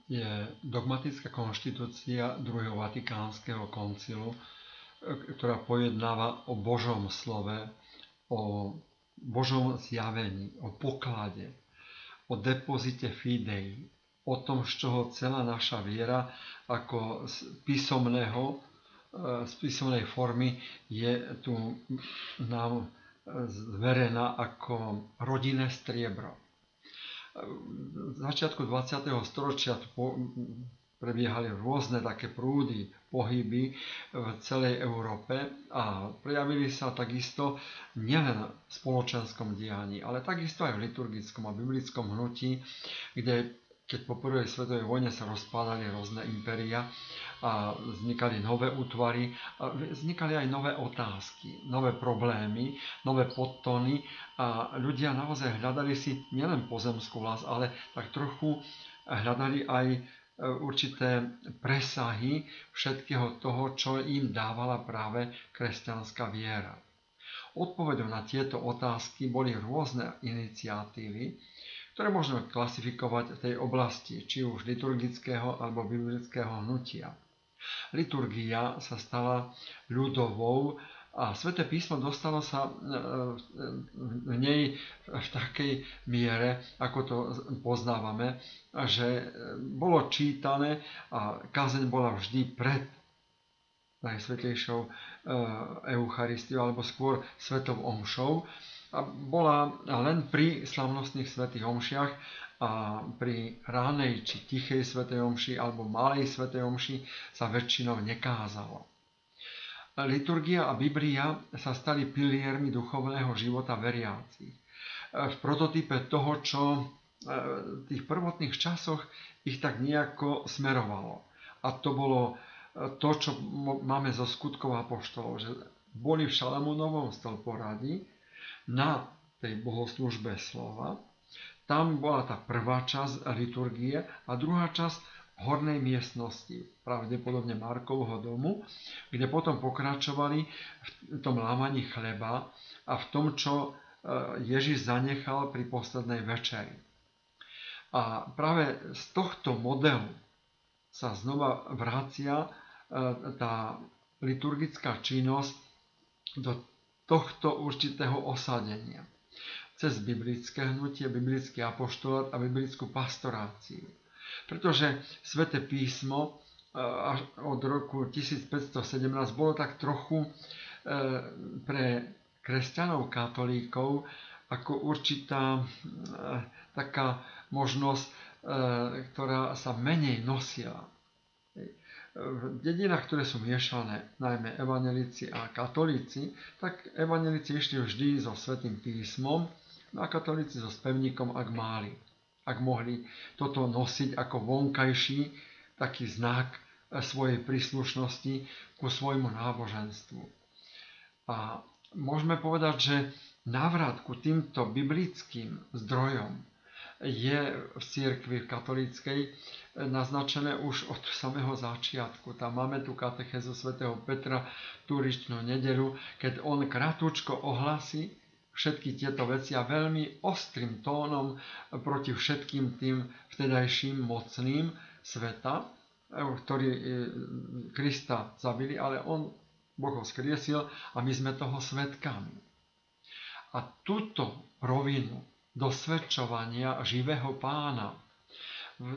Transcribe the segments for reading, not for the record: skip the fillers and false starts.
je dogmatická konštitúcia druhého Vatikánskeho koncilu, ktorá pojednáva o Božom slove, o Božom zjavení, o poklade, o depozite fidei, o tom, z čoho celá naša viera ako z písomnej formy je tu nám zverená ako rodinné striebro. V začiatku 20. storočia prebiehali rôzne také prúdy, pohyby v celej Európe a prejavili sa takisto nielen v spoločenskom dianí, ale takisto aj v liturgickom a biblickom hnutí, kde keď po prvej svetovej vojne sa rozpádali rôzne impéria a vznikali nové útvary, a vznikali aj nové otázky, nové problémy, nové podtóny a ľudia naozaj hľadali si nielen pozemskú vlast, ale tak trochu hľadali aj určité presahy všetkého toho, čo im dávala práve kresťanská viera. Odpoveďou na tieto otázky boli rôzne iniciatívy, ktoré môžeme klasifikovať v tej oblasti, či už liturgického alebo biblického hnutia. Liturgia sa stala ľudovou a Sväté písmo dostalo sa v nej v takej miere, ako to poznávame, že bolo čítané a kázeň bola vždy pred najsvätejšou Eucharistiou alebo skôr svetou omšou a bola len pri slavnostných svätých omšiach a pri ránej či tichej svätej omši alebo malej svätej omši sa väčšinou nekázalo. Liturgia a Biblia sa stali piliermi duchovného života veriacich. V prototype toho, čo v tých prvotných časoch ich tak nejako smerovalo. A to bolo to, čo máme zo skutkov apoštolov, že boli v Šalamúnovom stĺporadí na tej bohoslužbe slova. Tam bola tá prvá časť liturgie a druhá časť v hornej miestnosti, pravdepodobne Markovho domu, kde potom pokračovali v tom lámaní chleba a v tom, čo Ježiš zanechal pri poslednej večeri. A práve z tohto modelu sa znova vracia tá liturgická činnosť do tohto určitého osadenia. Cez biblické hnutie, biblický apoštolát a biblickú pastoráciu. Pretože Sväté písmo až od roku 1517 bolo tak trochu pre kresťanov, katolíkov ako určitá taká možnosť, ktorá sa menej nosila. V dedinách, ktoré sú miešané, najmä evanjelíci a katolíci, tak evanjelíci išli vždy so Svätým písmom a katolíci so spevníkom, ak mohli toto nosiť ako vonkajší taký znak svojej príslušnosti ku svojmu náboženstvu. A môžeme povedať, že návrat ku týmto biblickým zdrojom je v cirkvi katolíckej naznačené už od samého začiatku. Tam máme tu katechézu svätého Petra, tú ričnú nedeľu, keď on kratučko ohlasí všetky tieto veci a veľmi ostrým tónom proti všetkým tým vtedajším mocným sveta, ktorí Krista zabili, ale Boh ho skriesil a my sme toho svedkami. A túto rovinu dosvedčovania živého Pána v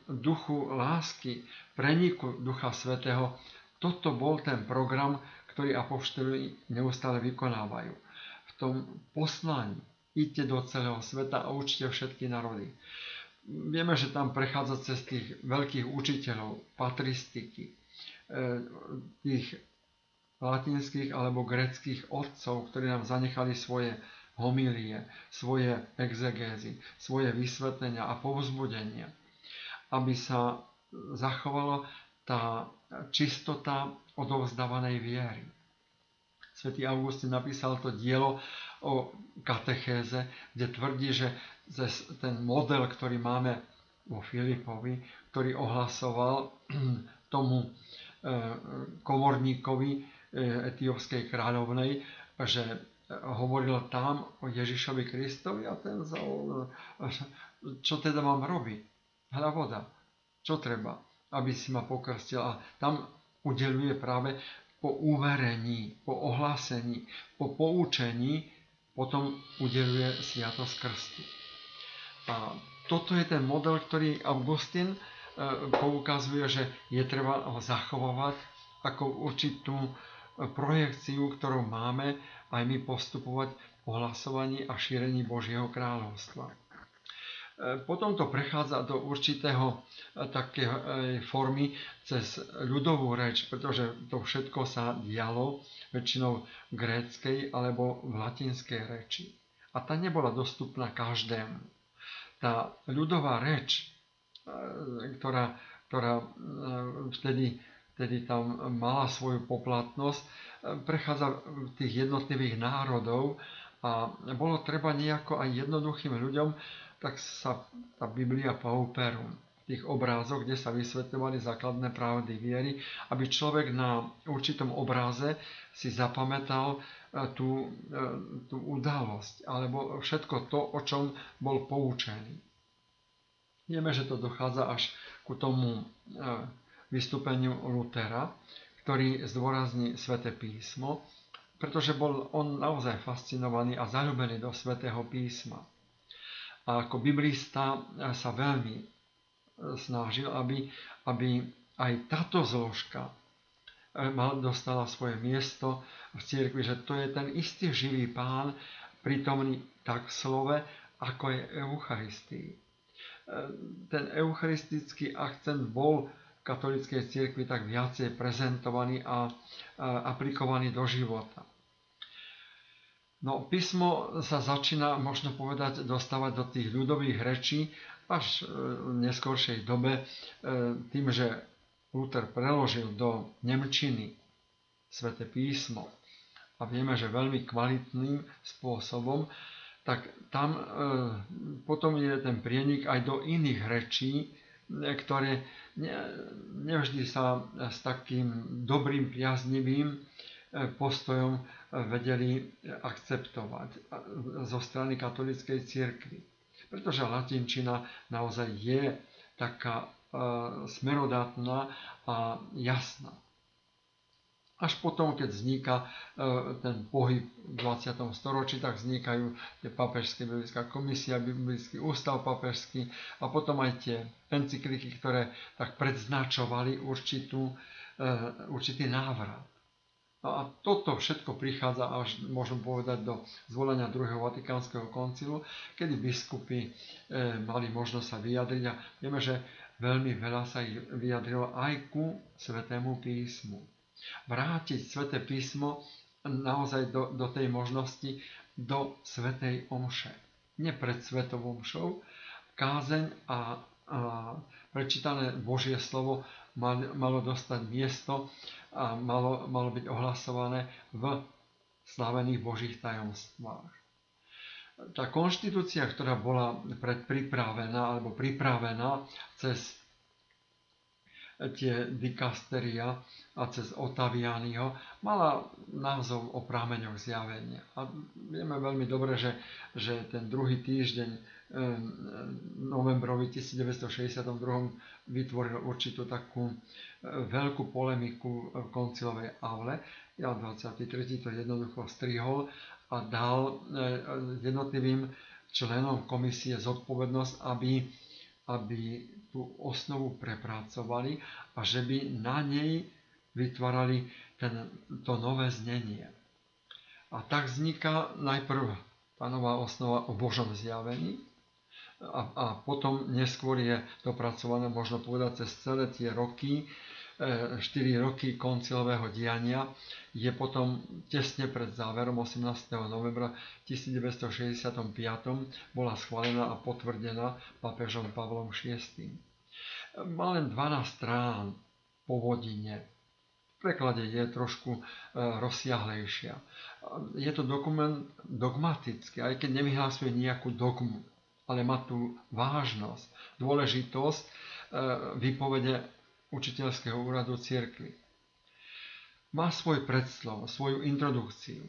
duchu lásky, preniku Ducha Svätého, toto bol ten program, ktorý apoštoli neustále vykonávajú. V tom poslaní idte do celého sveta a učte všetky národy. Vieme, že tam prechádza cez tých veľkých učiteľov patristiky, tých latinských alebo gréckych otcov, ktorí nám zanechali svoje homílie, svoje exegézy, svoje vysvetlenia a povzbudenia, aby sa zachovala tá čistota odovzdávanej viery. Svätý Augustín napísal to dielo o katechéze, kde tvrdí, že ten model, ktorý máme vo Filipovi, ktorý ohlasoval tomu komorníkovi etiópskej kráľovnej, že hovoril tam o Ježišovi Kristovi a ten čo teda mám robiť? Hľa voda. Čo treba, aby si ma pokrstil? A tam udeľuje práve po uverení, po ohlásení, po poučení, potom udeľuje sviatosť krstu. A toto je ten model, ktorý Augustín poukazuje, že je treba ho zachovávať ako určitú projekciu, ktorú máme aj my postupovať v ohlasovaní a šírení Božieho kráľovstva. Potom to prechádza do určitého takej formy cez ľudovú reč, pretože to všetko sa dialo väčšinou v gréckej alebo v latinskej reči. A tá nebola dostupná každému. Tá ľudová reč, ktorá vtedy tam mala svoju poplatnosť, prechádza tých jednotlivých národov a bolo treba nejako aj jednoduchým ľuďom, tak sa tá Biblia pauperum, tých obrázok, kde sa vysvetľovali základné pravdy viery, aby človek na určitom obráze si zapamätal tú udalosť, alebo všetko to, o čom bol poučený. Vieme, že to dochádza až ku tomu vystúpeniu Lutera, ktorý zdôrazní Sväté písmo, pretože bol on naozaj fascinovaný a zaľúbený do Svätého písma. A ako biblista sa veľmi snažil, aby aj táto zložka dostala svoje miesto v cirkvi, že to je ten istý živý Pán, prítomný tak v slove, ako je Eucharistii. Ten eucharistický akcent bol v katolíckej cirkvi tak viacej prezentovaný a aplikovaný do života. No, písmo sa začína, možno povedať, dostávať do tých ľudových rečí až v neskoršej dobe tým, že Luther preložil do nemčiny Sväté písmo a vieme, že veľmi kvalitným spôsobom, tak tam potom je ten prienik aj do iných rečí, ktoré nevždy sa s takým dobrým, priaznivým postojom vedeli akceptovať zo strany katolíckej cirkvi. Pretože latinčina naozaj je taká smerodátna a jasná. Až potom, keď vzniká ten pohyb v 20. storočí, tak vznikajú tie papežské biblická komisia, biblický ústav papežský a potom aj tie encykliky, ktoré tak predznačovali určitý návrat. No a toto všetko prichádza až, môžem povedať, do zvolenia druhého Vatikánskeho koncilu, kedy biskupy mali možnosť sa vyjadriť a vieme, že veľmi veľa sa ich vyjadrilo aj ku Svätému písmu. Vrátiť Sväté písmo naozaj do tej možnosti, do svätej omše. Nie pred svetou omšou, kázeň a prečítané Božie slovo malo dostať miesto a malo byť ohlasované v slávených Božích tajomstvách. Tá konštitúcia, ktorá bola pripravená cez tie dikasteria a cez Ottavianiho, mala názov o prameňoch zjavenia. A vieme veľmi dobre, že ten druhý týždeň novembrový 1962 vytvoril určitú takú veľkú polemiku v koncilovej aule. Ja 23. to jednoducho strihol a dal jednotlivým členom komisie zodpovednosť, aby tú osnovu prepracovali a že by na nej vytvárali to nové znenie. A tak vzniká najprv tá nová osnova o Božom zjavení a potom neskôr je dopracované, možno povedať, cez celé tie roky, 4 roky koncilového diania, je potom tesne pred záverom 18. novembra 1965 bola schválená a potvrdená pápežom Pavlom VI. Má len 12 strán po vodine. V preklade je trošku rozsiahlejšia. Je to dokument dogmatický, aj keď nevyhlásuje nejakú dogmu, ale má tú vážnosť, dôležitosť výpovede učiteľského úradu cirkvi. Má svoj predslov, svoju introdukciu.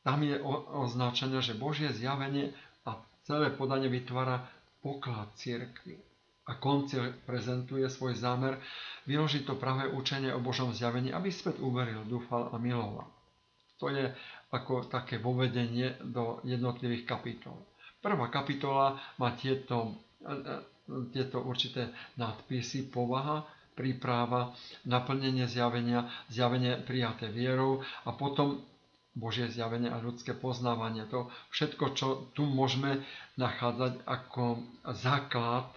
Tam je označené, že Božie zjavenie a celé podanie vytvára poklad cirkvi. A koncil prezentuje svoj zámer vyložiť to pravé učenie o Božom zjavení, aby späť uveril, dúfal a miloval. To je ako také vovedenie do jednotlivých kapitol. Prvá kapitola má tieto určité nadpisy: povaha, príprava, naplnenie zjavenia, zjavenie prijaté vierou a potom Božie zjavenie a ľudské poznávanie. To všetko, čo tu môžeme nachádzať ako základ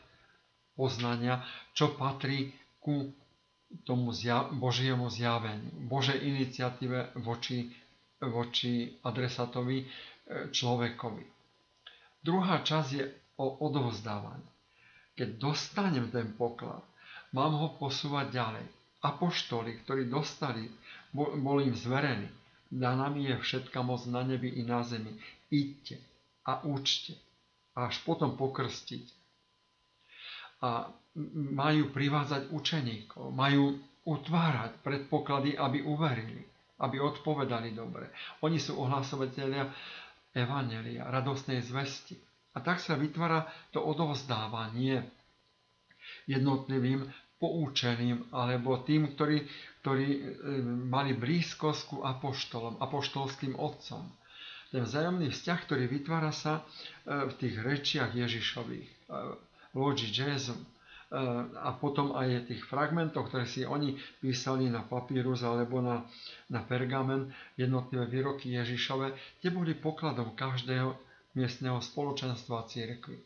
poznania, čo patrí ku tomu Božiemu zjaveniu, Božej iniciatíve voči adresátovi, človekovi. Druhá časť je o odovzdávaní. Keď dostanem ten poklad, mám ho posúvať ďalej. Apoštoli, ktorí dostali, boli im zverení. Daná mi je všetka moc na nebi i na zemi. Idte a učte. A až potom pokrstiť. A majú privádzať učeníkov, majú utvárať predpoklady, aby uverili, aby odpovedali dobre. Oni sú ohlasovatelia evanjelia, radostnej zvesti. A tak sa vytvára to odovzdávanie jednotlivým poučeným alebo tým, ktorí mali blízkosť ku apoštolom, apoštolským otcom. Ten vzájomný vzťah, ktorý vytvára sa v tých rečiach Ježišových, Logii Jesu, a potom aj tých fragmentoch, ktoré si oni písali na papírus alebo na pergamen, jednotlivé výroky Ježišove, tie boli pokladom každého miestneho spoločenstva cirkvi.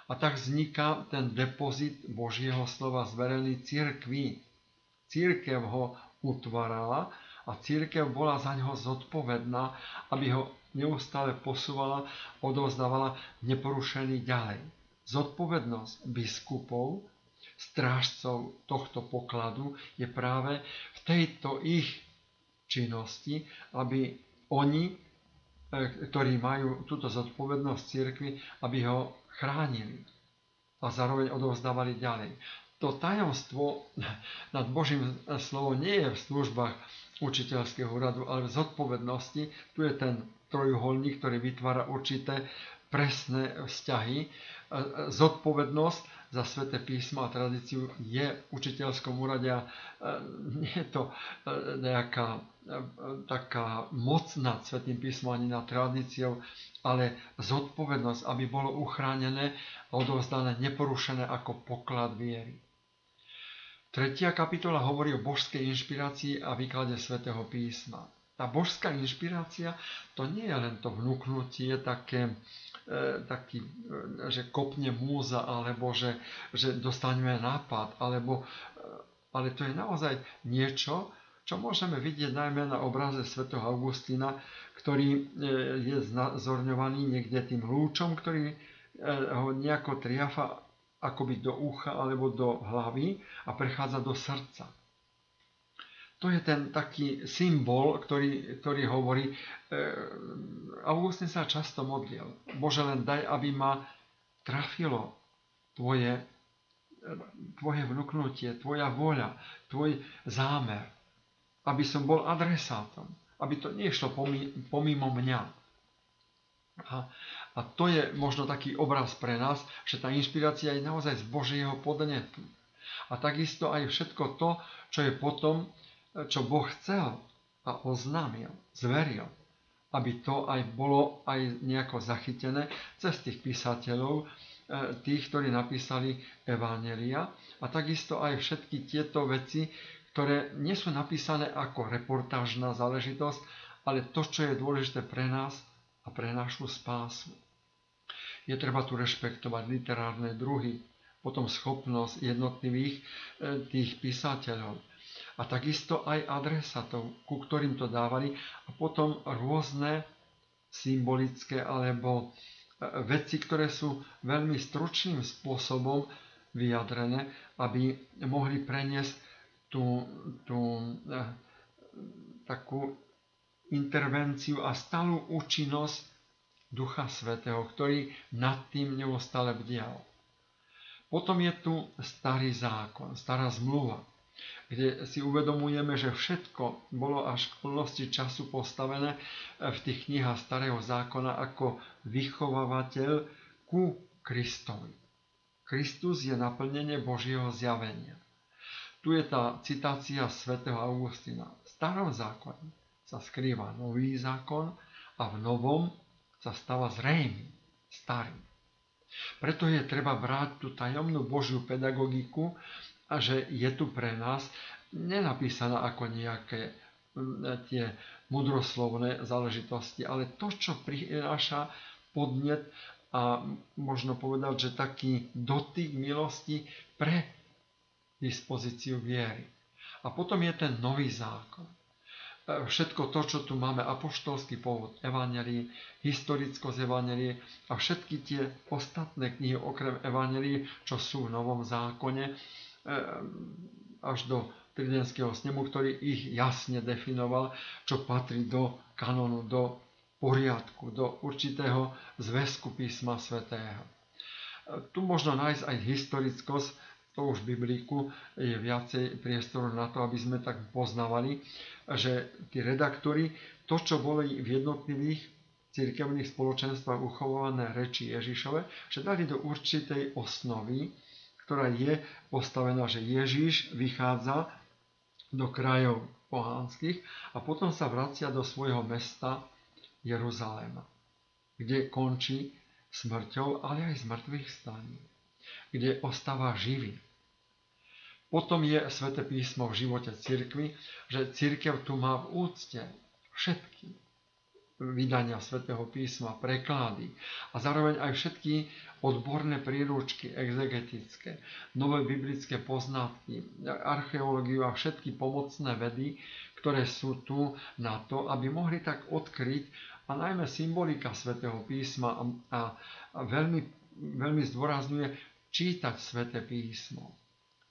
A tak vzniká ten depozit Božieho slova zverený cirkvi. Cirkev ho utvárala a cirkev bola za ňoho zodpovedná, aby ho neustále posúvala, odovzdávala neporušený ďalej. Zodpovednosť biskupov, strážcov tohto pokladu je práve v tejto ich činnosti, aby oni, ktorí majú túto zodpovednosť cirkvi, aby ho chránili a zároveň odovzdávali ďalej. To tajomstvo nad Božím slovom nie je v službách učiteľského úradu, ale v zodpovednosti. Tu je ten trojuholník, ktorý vytvára určité presné vzťahy. Zodpovednosť za sväté písmo a tradíciu je v učiteľskom úrade a nie je to nejaká taká moc nad svätým písmom ani nad tradíciou, ale zodpovednosť, aby bolo uchránené a odovzdané neporušené ako poklad viery. Tretia kapitola hovorí o božskej inšpirácii a výklade svätého písma. Tá božská inšpirácia, to nie je len to vnúknutie taký, že kopne múza, alebo že dostaneme nápad, ale to je naozaj niečo, čo môžeme vidieť najmä na obraze svätého Augustína, ktorý je znázorňovaný niekde tým lúčom, ktorý ho nejako triafa akoby do ucha alebo do hlavy a prechádza do srdca. To je ten taký symbol, ktorý hovorí, Augustín sa často modlil: Bože, len daj, aby ma trafilo tvoje vnúknutie, tvoja vôľa, tvoj zámer, aby som bol adresátom, aby to nešlo pomimo mňa. A to je možno taký obraz pre nás, že tá inšpirácia je naozaj z Božieho podnetu. A takisto aj všetko to, čo je potom, čo Boh chcel a oznámil, zveril, aby to aj bolo aj nejako zachytené cez tých písateľov, tých, ktorí napísali evanjelia, a takisto aj všetky tieto veci, ktoré nie sú napísané ako reportážna záležitosť, ale to, čo je dôležité pre nás a pre našu spásu. Je treba tu rešpektovať literárne druhy, potom schopnosť jednotlivých tých písateľov a takisto aj adresátov, ku ktorým to dávali, a potom rôzne symbolické alebo veci, ktoré sú veľmi stručným spôsobom vyjadrené, aby mohli preniesť tú takú intervenciu a stálu účinnosť Ducha Svätého, ktorý nad tým neustále bdial. Potom je tu starý zákon, stará zmluva, kde si uvedomujeme, že všetko bolo až k plnosti času postavené v tých knihách starého zákona ako vychovávateľ ku Kristovi. Kristus je naplnenie Božieho zjavenia. Tu je tá citácia svätého Augustína. V starom zákone sa skrýva nový zákon a v novom sa stáva zrejmý starý. Preto je treba brať tú tajomnú Božiu pedagogiku a že je tu pre nás nenapísaná ako nejaké tie mudroslovné záležitosti, ale to, čo prináša podnet a možno povedať, že taký dotyk milosti pre dispozíciu viery. A potom je ten nový zákon. Všetko to, čo tu máme, apoštolský pôvod evanjelií, historickosť evanjelií a všetky tie ostatné knihy okrem evanjelií, čo sú v Novom zákone, až do Tridentského snemu, ktorý ich jasne definoval, čo patrí do kanónu, do poriadku, do určitého zväzku písma svätého. Tu možno nájsť aj historickosť, to už v Biblíku je viacej priestoru na to, aby sme tak poznávali, že tí redaktori, to, čo boli v jednotlivých cirkevných spoločenstvách uchované reči Ježišove, že dali do určitej osnovy, ktorá je postavená, že Ježiš vychádza do krajov pohanských a potom sa vracia do svojho mesta Jeruzaléma, kde končí smrťou, ale aj z mŕtvych staní, kde ostáva živý. Potom je Sväté písmo v živote cirkvi, že cirkev tu má v úcte všetky vydania Svätého písma, preklady a zároveň aj všetky odborné príručky exegetické, nové biblické poznatky, archeológiu a všetky pomocné vedy, ktoré sú tu na to, aby mohli tak odkryť a najmä symbolika Svätého písma a veľmi zdôrazňuje čítať Sväté písmo.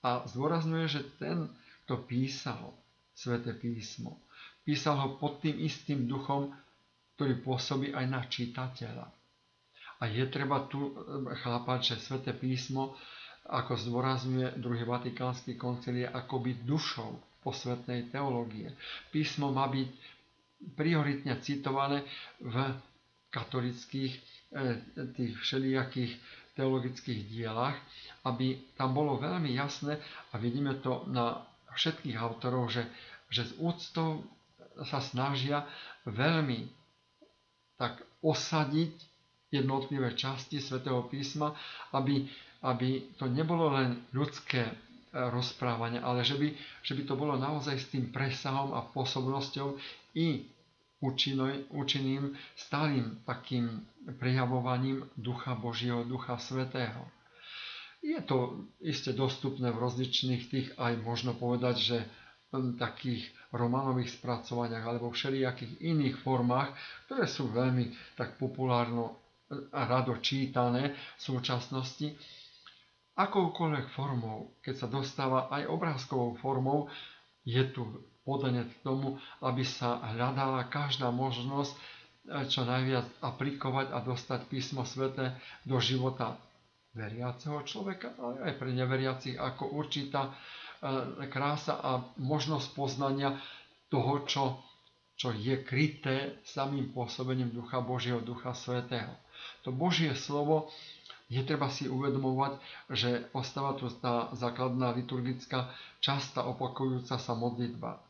A zdôrazňuje, že ten, kto písal Sväté písmo, písal ho pod tým istým duchom, ktorý pôsobí aj na čitateľa. A je treba tu chápať, že Sväté písmo, ako zdôrazňuje druhý Vatikánsky koncil, je akoby dušou posvetnej teológie. Písmo má byť prioritne citované v katolických tých všelijakých teologických dielach, aby tam bolo veľmi jasné a vidíme to na všetkých autorov, že s úctou sa snažia veľmi tak osadiť jednotlivé časti Svätého písma, aby to nebolo len ľudské rozprávanie, ale že by to bolo naozaj s tým presahom a pôsobnosťou i účinným, stálym takým prejavovaním Ducha Božieho, Ducha Svätého. Je to iste dostupné v rozličných tých, aj možno povedať, že takých románových spracovaniach alebo všelijakých iných formách, ktoré sú veľmi tak populárno a rado čítané v súčasnosti. Akoukoľvek formou, keď sa dostáva aj obrázkovou formou, je tu podnet k tomu, aby sa hľadala každá možnosť čo najviac aplikovať a dostať písmo sväté do života veriaceho človeka, ale aj pre neveriacich ako určitá krása a možnosť poznania toho, čo je kryté samým pôsobením Ducha Božieho, Ducha Svätého. To Božie slovo je treba si uvedomovať, že ostáva tu tá základná liturgická častá opakujúca sa modlitba.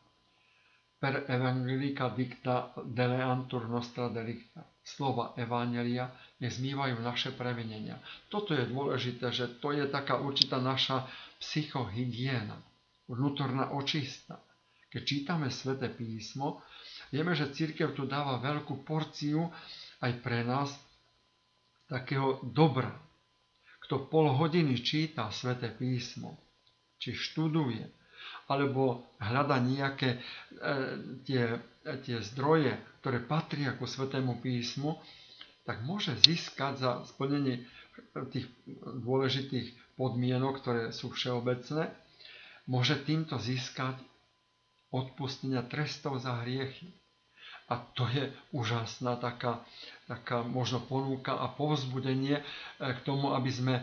Per evangelica dicta deleantur nostra delicta. Slova evangelia nezmývajú naše previnenia. Toto je dôležité, že to je taká určitá naša psychohygiena, vnútorná očista. Keď čítame Sväté písmo, vieme, že cirkev tu dáva veľkú porciu aj pre nás takého dobra. Kto pol hodiny číta Sväté písmo, či študuje, alebo hľada nejaké tie zdroje, ktoré patria ku Svätému písmu, tak môže získať za splnenie tých dôležitých podmienok, ktoré sú všeobecné, môže týmto získať odpustenia trestov za hriechy. A to je úžasná taká možno ponúka a povzbudenie k tomu, aby sme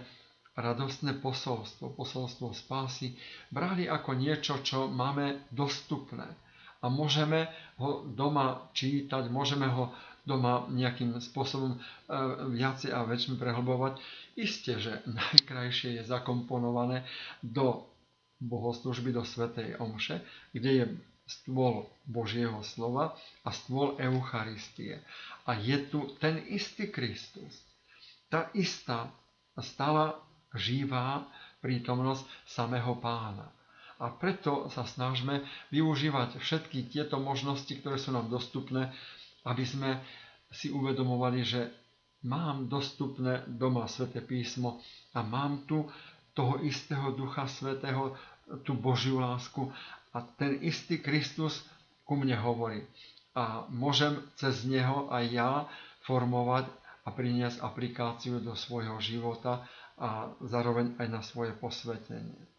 radostné posolstvo spásy brali ako niečo, čo máme dostupné. A môžeme ho doma čítať, môžeme ho doma nejakým spôsobom viacej a väčšmi prehlbovať. Isté, že najkrajšie je zakomponované do bohoslúžby, do svätej omše, kde je stôl Božieho slova a stôl Eucharistie. A je tu ten istý Kristus, tá istá stála živá prítomnosť samého Pána. A preto sa snažme využívať všetky tieto možnosti, ktoré sú nám dostupné, aby sme si uvedomovali, že mám dostupné doma Sväté písmo a mám tu toho istého Ducha Svätého, tú Božiu lásku a ten istý Kristus ku mne hovorí. A môžem cez neho aj ja formovať a priniesť aplikáciu do svojho života a zároveň aj na svoje posvetenie.